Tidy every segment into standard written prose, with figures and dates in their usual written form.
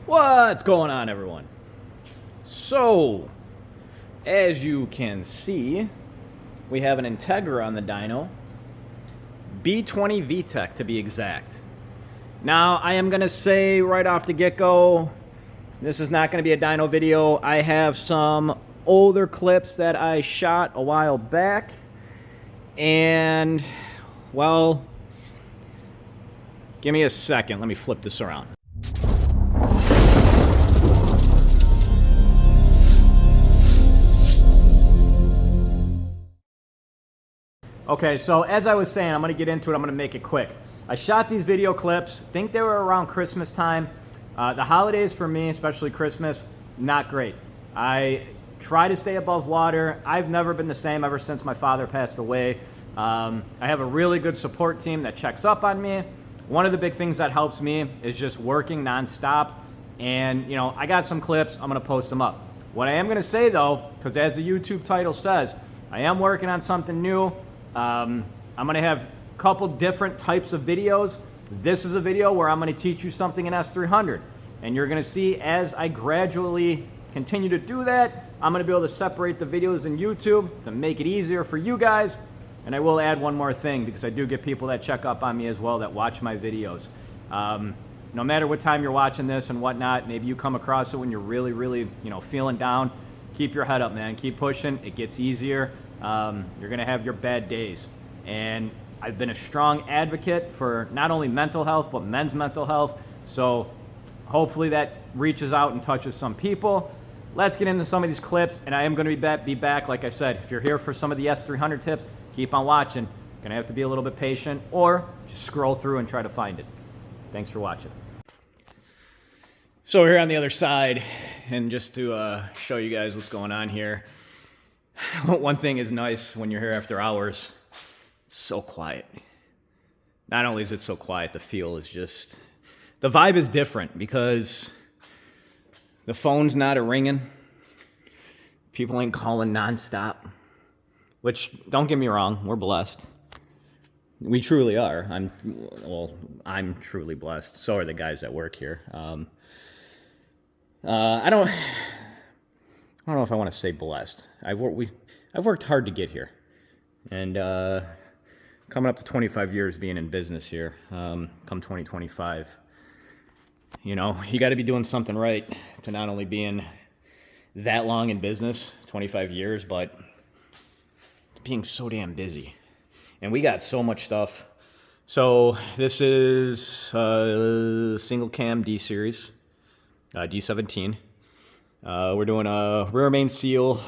What's going on, everyone? So, as you can see, we have an Integra on the dyno, B20 VTEC to be exact. Now, I am going to say right off the get-go, this is not going to be a dyno video. I have some older clips that I shot a while back, and, well, give me a second. Let me flip this around. Okay, so as I was saying, I'm going to get into it. I'm going to make it quick. I shot these video clips. I think they were around Christmas time. The holidays for me, especially Christmas, not great. I try to stay above water. I've never been the same ever since my father passed away. I have a really good support team that checks up on me. One of the big things that helps me is just working nonstop. And, you know, I got some clips. I'm going to post them up. What I am going to say, though, because as the YouTube title says, I am working on something new. I'm going to have a couple different types of videos. This is a video where I'm going to teach you something in S300. And you're going to see as I gradually continue to do that, I'm going to be able to separate the videos in YouTube to make it easier for you guys. And I will add one more thing, because I do get people that check up on me as well that watch my videos. No matter what time you're watching this and whatnot, maybe you come across it when you're really, you know, feeling down. Keep your head up, man. Keep pushing. It gets easier. You're going to have your bad days. And I've been a strong advocate for not only mental health, but men's mental health. So hopefully that reaches out and touches some people. Let's get into some of these clips. And I am going to be back, like I said. If you're here for some of the S300 tips, keep on watching. Going to have to be a little bit patient, or just scroll through and try to find it. Thanks for watching. So we're here on the other side, and just to show you guys what's going on here. One thing is nice when you're here after hours, it's so quiet. Not only is it so quiet, the feel is just, the vibe is different because the phone's not ringing. People ain't calling nonstop, which, don't get me wrong, we're blessed. We truly are. I'm truly blessed. So are the guys that work here. I don't know if I want to say blessed. I've worked hard to get here, and coming up to 25 years being in business here. Come 2025, you know, you got to be doing something right to not only being that long in business, 25 years, but being so damn busy. And we got so much stuff. So this is single cam D series. D17. We're doing a rear main seal.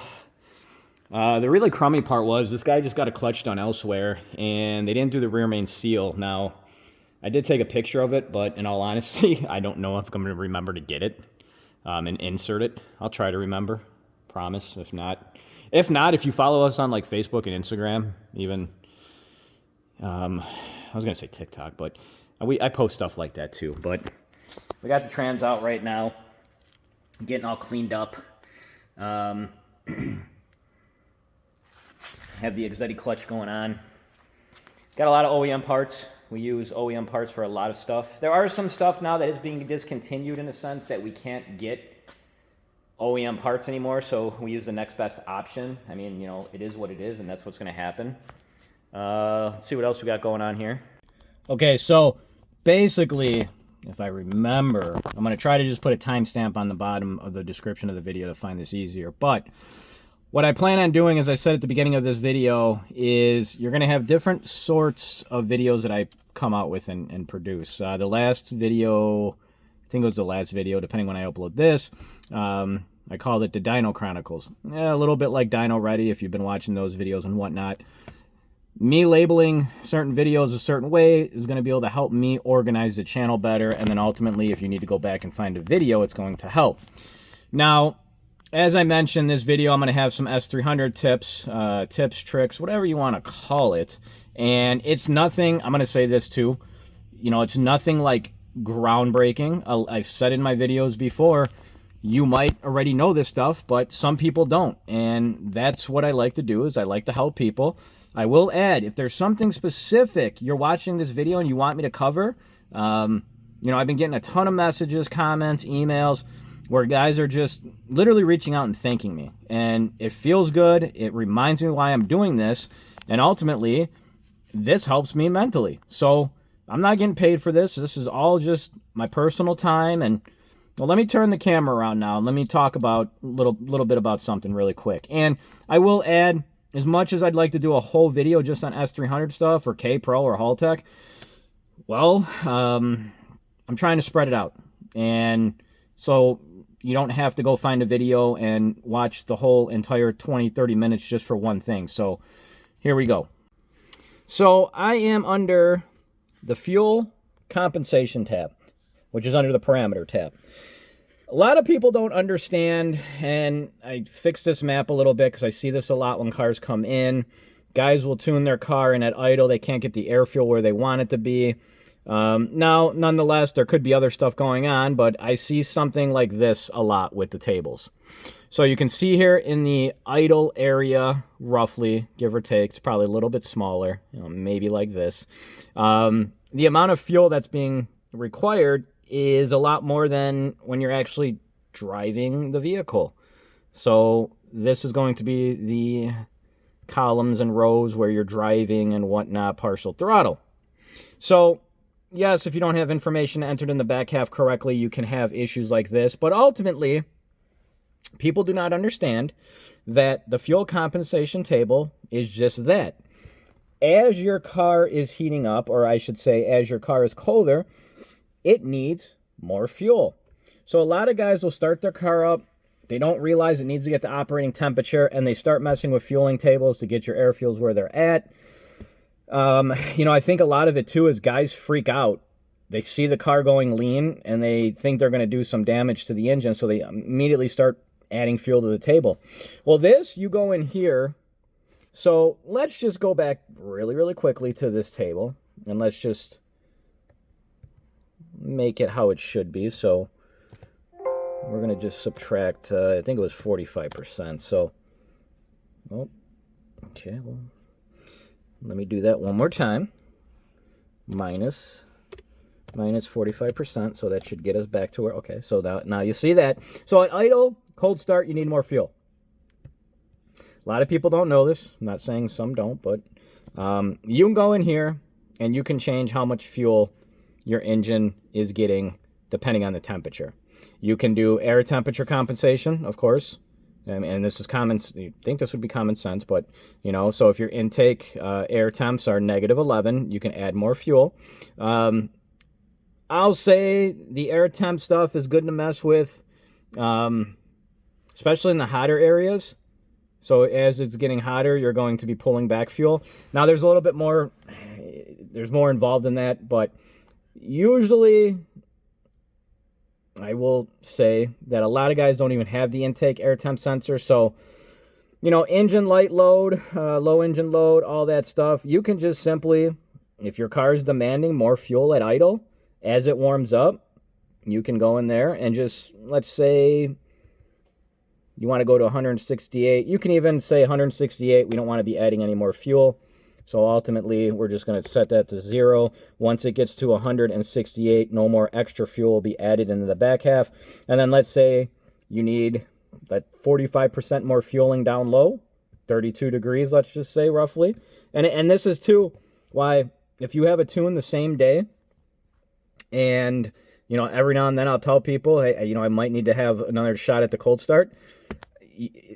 The really crummy part was this guy just got a clutch done elsewhere, and they didn't do the rear main seal. Now, I did take a picture of it, but in all honesty, I don't know if I'm going to remember to get it and insert it. I'll try to remember, promise. If not, if you follow us on like Facebook and Instagram, even, I was going to say TikTok, but I post stuff like that too. But we got the trans out right now, getting all cleaned up. Have the Exetti clutch going on. Got a lot of OEM parts. We use OEM parts for a lot of stuff. There are some stuff now that is being discontinued in a sense that we can't get OEM parts anymore, so we use the next best option. I mean, you know, it is what it is, and that's what's going to happen. Let's see what else we got going on here. Okay, so basically, if I remember, I'm going to try to just put a timestamp on the bottom of the description of the video to find this easier. But what I plan on doing, as I said at the beginning of this video, is you're going to have different sorts of videos that I come out with and produce. The last video, I think it was the last video, depending when I upload this, I called it the Dyno Chronicles. Yeah, a little bit like Dyno Ready, if you've been watching those videos and whatnot. Me labeling certain videos a certain way is going to be able to help me organize the channel better, and then ultimately, if you need to go back and find a video, it's going to help. Now, as I mentioned, this video, I'm going to have some S300 tips, tricks, whatever you want to call it. And it's nothing, I'm going to say this too, you know, it's nothing like groundbreaking. I've said in my videos before, you might already know this stuff, but some people don't. And that's what I like to do, is I like to help people. I will add, if there's something specific you're watching this video and you want me to cover, You know, I've been getting a ton of messages, comments, emails, where guys are just literally reaching out and thanking me. And it feels good. It reminds me why I'm doing this. And ultimately, this helps me mentally. So I'm not getting paid for this. This is all just my personal time. And well, let me turn the camera around now. Let me talk about a little bit about something really quick. And I will add, as much as I'd like to do a whole video just on S300 stuff or K Pro or Haltech, well, I'm trying to spread it out. And so you don't have to go find a video and watch the whole entire 20-30 minutes just for one thing. So here we go. So I am under the fuel compensation tab, which is under the parameter tab. A lot of people don't understand, and I fixed this map a little bit because I see this a lot when cars come in. Guys will tune their car, and at idle, they can't get the air fuel where they want it to be. Now, nonetheless, there could be other stuff going on, but I see something like this a lot with the tables. So you can see here in the idle area, roughly, give or take, it's probably a little bit smaller, you know, maybe like this. The amount of fuel that's being required is a lot more than when you're actually driving the vehicle. So this is going to be the columns and rows where you're driving and whatnot, partial throttle. So yes, if you don't have information entered in the back half correctly, you can have issues like this. But ultimately, people do not understand that the fuel compensation table is just that. As your car is heating up, or I should say, as your car is colder, it needs more fuel. So a lot of guys will start their car up, they don't realize it needs to get to operating temperature, and they start messing with fueling tables to get your air fuels where they're at. You know, I think a lot of it too is guys freak out. They see the car going lean and they think they're going to do some damage to the engine, so they immediately start adding fuel to the table. Well, this, you go in here. So let's just go back really quickly to this table, and let's just make it how it should be. So we're going to just subtract, I think it was 45%. So, oh, okay, well, let me do that one more time. Minus 45%, so that should get us back to where, okay, so now you see that. So at idle, cold start, you need more fuel. A lot of people don't know this. I'm not saying some don't, but you can go in here and you can change how much fuel your engine is getting depending on the temperature. You can do air temperature compensation, of course. And this is common, you think this would be common sense, but, you know, so if your intake air temps are -11, you can add more fuel. I'll say the air temp stuff is good to mess with, especially in the hotter areas. So as it's getting hotter, you're going to be pulling back fuel. Now, there's a little bit more, there's more involved in that, but usually I will say that a lot of guys don't even have the intake air temp sensor. So, you know, engine light load, low engine load, all that stuff, you can just simply, if your car is demanding more fuel at idle, as it warms up, you can go in there and just, let's say you want to go to 168. You can even say 168. We don't want to be adding any more fuel. So ultimately, we're just going to set that to 0. Once it gets to 168, no more extra fuel will be added into the back half. And then let's say you need that 45% more fueling down low, 32 degrees, let's just say roughly. And this is too why if you have a tune the same day, and, you know, every now and then I'll tell people, hey, you know, I might need to have another shot at the cold start,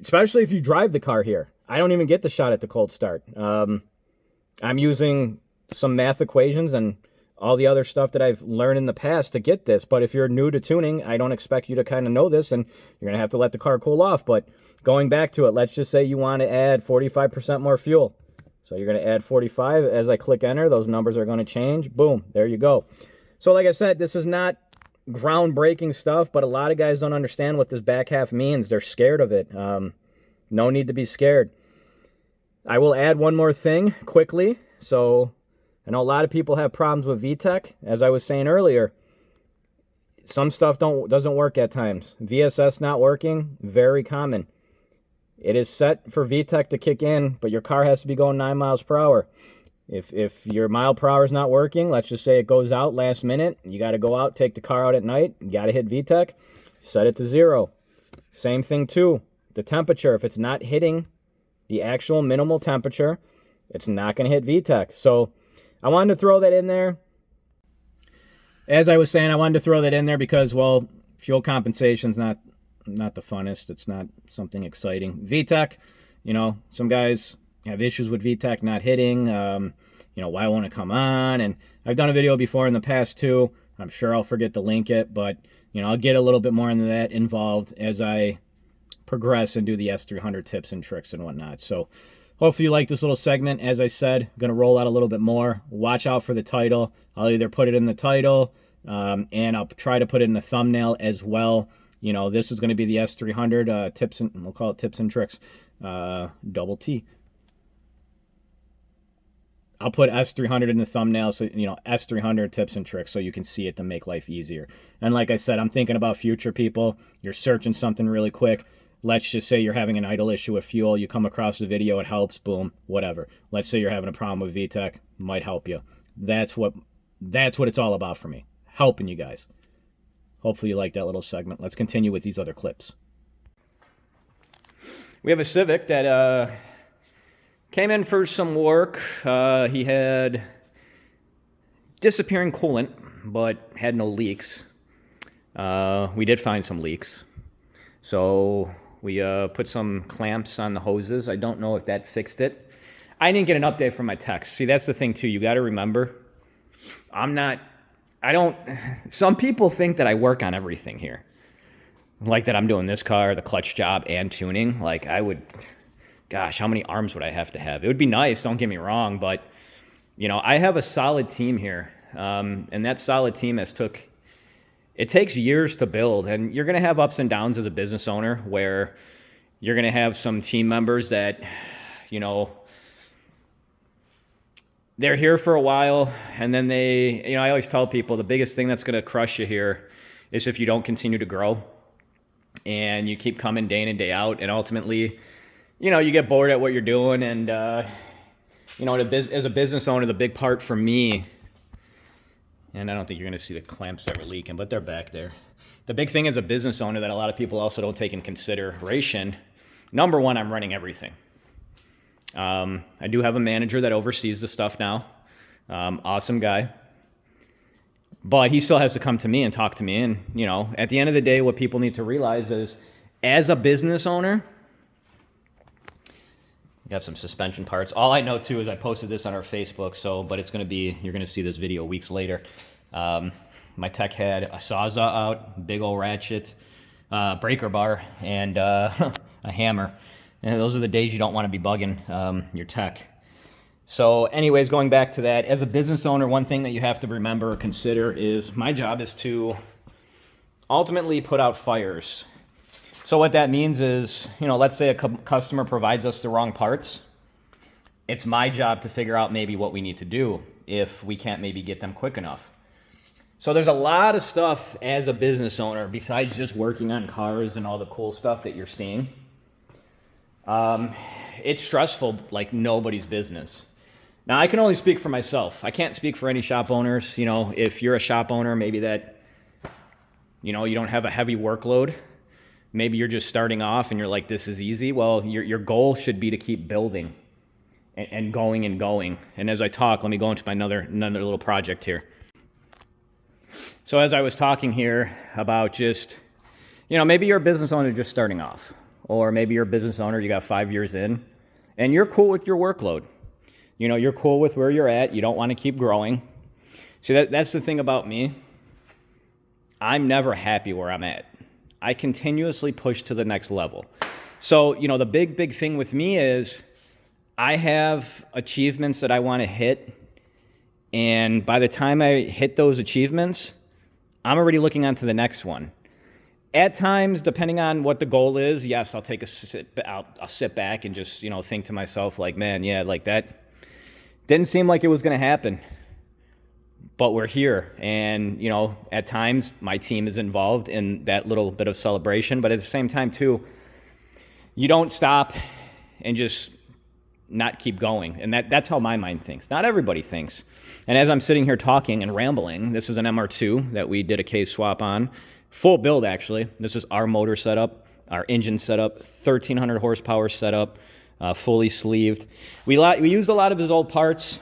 especially if you drive the car here. I don't even get the shot at the cold start. I'm using some math equations and all the other stuff that I've learned in the past to get this. But if you're new to tuning, I don't expect you to kind of know this, and you're going to have to let the car cool off. But going back to it, let's just say you want to add 45% more fuel. So you're going to add 45. As I click enter, those numbers are going to change. Boom, there you go. So like I said, this is not groundbreaking stuff, but a lot of guys don't understand what this back half means. They're scared of it. No need to be scared. I will add one more thing quickly. So I know a lot of people have problems with VTEC. As I was saying earlier, some stuff doesn't work at times. VSS not working, very common. It is set for VTEC to kick in, but your car has to be going 9 miles per hour. If your mile per hour is not working, let's just say it goes out last minute, you got to go out, take the car out at night, you got to hit VTEC, set it to 0. Same thing too, the temperature. If it's not hitting the actual minimal temperature, it's not going to hit VTEC. So I wanted to throw that in there. As I was saying, I wanted to throw that in there because, well, fuel compensation's not the funnest. It's not something exciting. VTEC, you know, some guys have issues with VTEC not hitting. You know, why won't it come on? And I've done a video before in the past too. I'm sure I'll forget to link it, but, you know, I'll get a little bit more into that involved as I progress and do the S300 tips and tricks and whatnot. So hopefully you like this little segment. As I said, I'm going to roll out a little bit more. Watch out for the title. I'll either put it in the title and I'll try to put it in the thumbnail as well. You know, this is going to be the S300 tips and we'll call it tips and tricks. Double T. I'll put S300 in the thumbnail, so, you know, S300 tips and tricks so you can see it to make life easier. And like I said, I'm thinking about future people. You're searching something really quick. Let's just say you're having an idle issue with fuel. You come across the video, it helps, boom, whatever. Let's say you're having a problem with VTEC, might help you. That's what it's all about for me, helping you guys. Hopefully you like that little segment. Let's continue with these other clips. We have a Civic that came in for some work. He had disappearing coolant, but had no leaks. We did find some leaks. So we put some clamps on the hoses. I don't know if that fixed it. I didn't get an update from my tech. See, that's the thing too. You got to remember, some people think that I work on everything here. Like that I'm doing this car, the clutch job, and tuning. Like gosh, how many arms would I have to have? It would be nice, don't get me wrong, but, you know, I have a solid team here, and that solid team it takes years to build, and you're going to have ups and downs as a business owner where you're going to have some team members that, you know, they're here for a while, and then I always tell people the biggest thing that's going to crush you here is if you don't continue to grow, and you keep coming day in and day out, and ultimately, you know, you get bored at what you're doing, and, you know, as a business owner, the big part for me, and I don't think you're going to see the clamps ever leaking, but they're back there. The big thing as a business owner that a lot of people also don't take in consideration, number one, I'm running everything. I do have a manager that oversees the stuff now. Awesome guy. But he still has to come to me and talk to me, and, you know, at the end of the day, what people need to realize is, as a business owner, got some suspension parts. All I know too is I posted this on our Facebook, but you're gonna see this video weeks later. My tech had a Sawzall out, big old ratchet, breaker bar, and a hammer. And those are the days you don't want to be bugging your tech. So anyways, going back to that, as a business owner, one thing that you have to remember or consider is my job is to ultimately put out fires. So what that means is, you know, let's say a customer provides us the wrong parts. It's my job to figure out maybe what we need to do if we can't maybe get them quick enough. So there's a lot of stuff as a business owner besides just working on cars and all the cool stuff that you're seeing. It's stressful like nobody's business. Now, I can only speak for myself. I can't speak for any shop owners. You know, if you're a shop owner, maybe that, you know, you don't have a heavy workload. Maybe you're just starting off and you're like, this is easy. Well, your goal should be to keep building and going and going. And as I talk, let me go into my another little project here. So as I was talking here about just, you know, maybe you're a business owner just starting off, or maybe you're a business owner, you got 5 years in, and you're cool with your workload. You know, you're cool with where you're at. You don't want to keep growing. See, that's the thing about me. I'm never happy where I'm at. I continuously push to the next level. So, you know, the big thing with me is I have achievements that I want to hit. And by the time I hit those achievements, I'm already looking on to the next one. At times, depending on what the goal is, yes, I'll sit back and just, you know, think to myself like, man, yeah, like that didn't seem like it was going to happen. But we're here, and, you know, at times my team is involved in that little bit of celebration, but at the same time too, you don't stop and just not keep going. And that's how my mind thinks. Not everybody thinks. And as I'm sitting here talking and rambling, this is an MR2 that we did a case swap on. Full build, actually. This is our motor setup, our engine setup, 1,300 horsepower setup, fully sleeved. We used a lot of his old parts.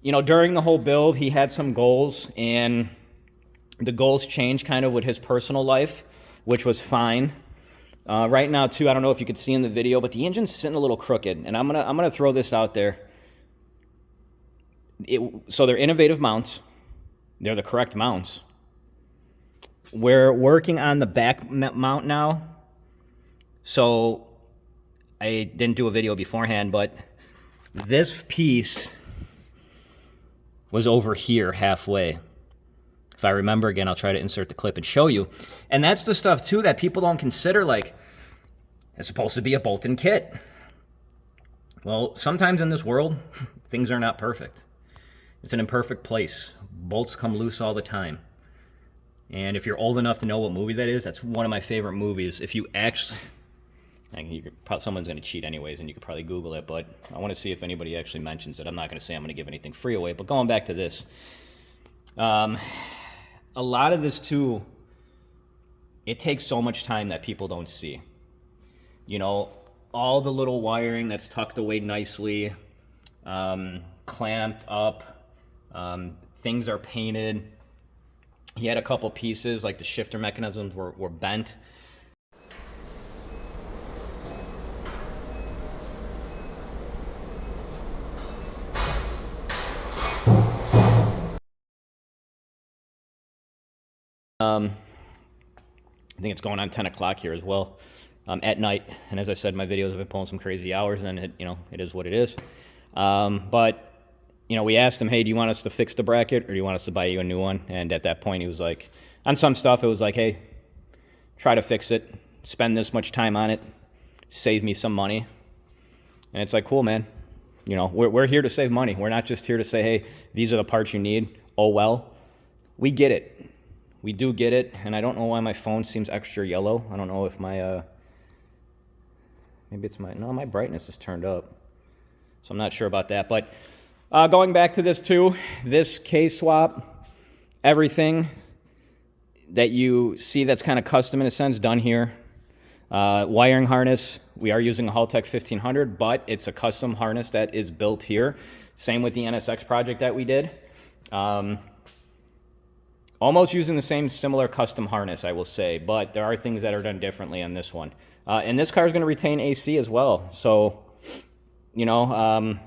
You know, during the whole build, he had some goals, and the goals changed kind of with his personal life, which was fine. Right now, too, I don't know if you could see in the video, but the engine's sitting a little crooked, and I'm gonna throw this out there. So they're innovative mounts. They're the correct mounts. We're working on the back mount now. So I didn't do a video beforehand, but this piece was over here halfway. If I remember, again, I'll try to insert the clip and show you. And that's the stuff, too, that people don't consider, like, it's supposed to be a bolt-in kit. Well, sometimes in this world, things are not perfect. It's an imperfect place. Bolts come loose all the time. And if you're old enough to know what movie that is, that's one of my favorite movies. If you actually... someone's going to cheat anyways, and you could probably Google it, but I want to see if anybody actually mentions it. I'm not going to say I'm going to give anything free away, but going back to this, a lot of this too, it takes so much time that people don't see. You know, all the little wiring that's tucked away nicely, clamped up, things are painted. He had a couple pieces, like the shifter mechanisms were bent. I think it's going on 10 o'clock here as well, at night. And as I said, my videos have been pulling some crazy hours, and it is what it is. But, you know, we asked him, hey, do you want us to fix the bracket, or do you want us to buy you a new one? And at that point, he was like, on some stuff, it was like, hey, try to fix it, spend this much time on it, save me some money. And it's like, cool, man. You know, we're here to save money. We're not just here to say, hey, these are the parts you need. Oh, well. We get it. We do get it, and I don't know why my phone seems extra yellow. I don't know if my, maybe it's my brightness is turned up. So I'm not sure about that. But going back to this too, this case swap, everything that you see that's kind of custom in a sense, done here. Wiring harness, we are using a Haltech 1500, but it's a custom harness that is built here. Same with the NSX project that we did. Almost using the same similar custom harness, I will say, but there are things that are done differently on this one. And this car is going to retain AC as well. So, you know,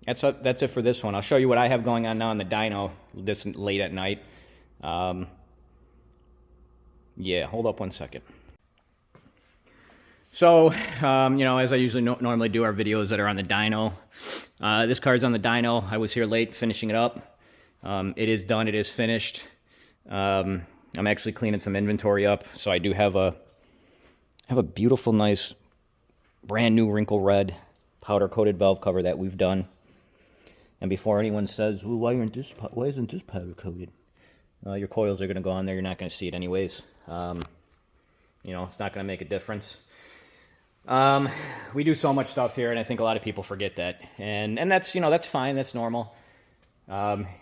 that's it for this one. I'll show you what I have going on now in the dyno this late at night. Yeah, hold up one second. So, you know, as I usually normally do our videos that are on the dyno. This car is on the dyno. I was here late finishing it up. It is done. It is finished. I'm actually cleaning some inventory up, so I do have a beautiful, nice, brand new wrinkle red powder coated valve cover that we've done. And before anyone says, well, why isn't this powder coated? Your coils are going to go on there. You're not going to see it anyways. You know, it's not going to make a difference. We do so much stuff here, and I think a lot of people forget that. And that's, you know, that's fine. That's normal.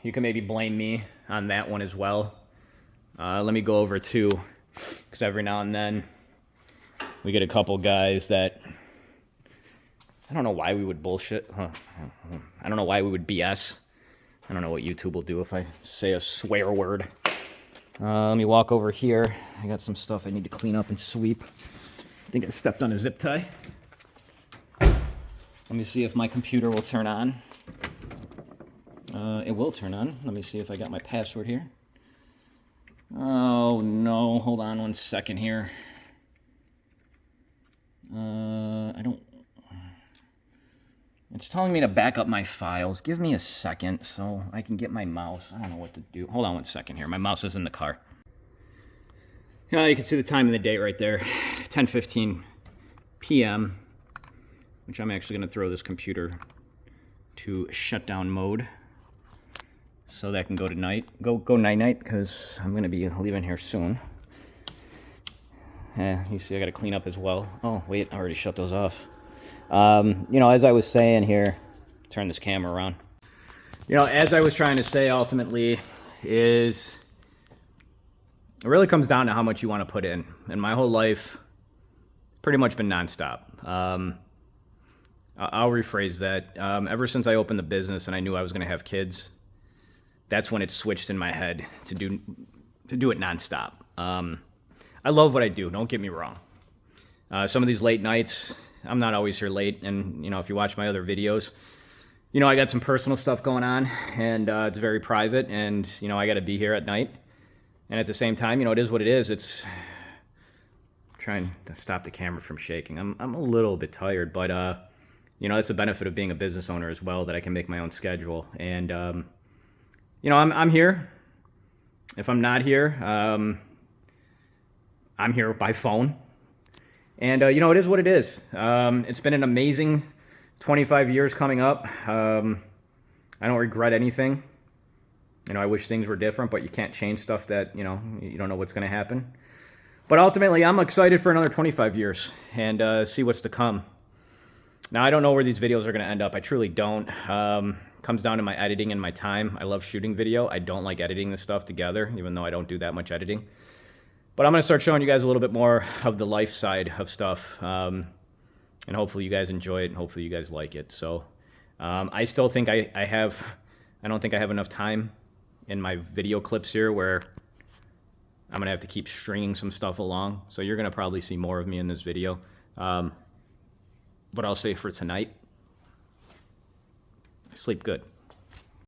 You can maybe blame me on that one as well. Let me go over too, because every now and then we get a couple guys that, I don't know why we would bullshit. I don't know why we would BS. I don't know what YouTube will do if I say a swear word. Let me walk over here. I got some stuff I need to clean up and sweep. I think I stepped on a zip tie. Let me see if my computer will turn on. It will turn on. Let me see if I got my password here. Oh no, hold on one second here. I don't... It's telling me to back up my files. Give me a second so I can get my mouse. I don't know what to do. Hold on one second here. My mouse is in the car. You can see the time and the date right there. 10:15 p.m. Which I'm actually going to throw this computer to shutdown mode, so that can go to night. Go night-night, because I'm going to be leaving here soon. You see I got to clean up as well. Oh, wait, I already shut those off. You know, as I was saying here, turn this camera around. You know, as I was trying to say, ultimately, is it really comes down to how much you want to put in. And my whole life, pretty much been nonstop. I'll rephrase that. Ever since I opened the business and I knew I was going to have kids, that's when it switched in my head to do it nonstop. I love what I do. Don't get me wrong. Some of these late nights, I'm not always here late. And, you know, if you watch my other videos, you know, I got some personal stuff going on, and it's very private, and, you know, I got to be here at night. And at the same time, you know, it is what it is. It's trying to stop the camera from shaking. I'm a little bit tired, but, you know, that's the benefit of being a business owner as well, that I can make my own schedule. And, you know, I'm here. If I'm not here, I'm here by phone. And, you know, it is what it is. It's been an amazing 25 years coming up. I don't regret anything. You know, I wish things were different, but you can't change stuff that, you know, you don't know what's going to happen. But ultimately, I'm excited for another 25 years and see what's to come. Now, I don't know where these videos are going to end up. I truly don't. Comes down to my editing and my time. I love shooting video. I don't like editing this stuff together, even though I don't do that much editing. But I'm going to start showing you guys a little bit more of the life side of stuff. And hopefully you guys enjoy it, and hopefully you guys like it. So I still think I don't think I have enough time in my video clips here where I'm going to have to keep stringing some stuff along. So you're going to probably see more of me in this video. But I'll say for tonight, sleep good.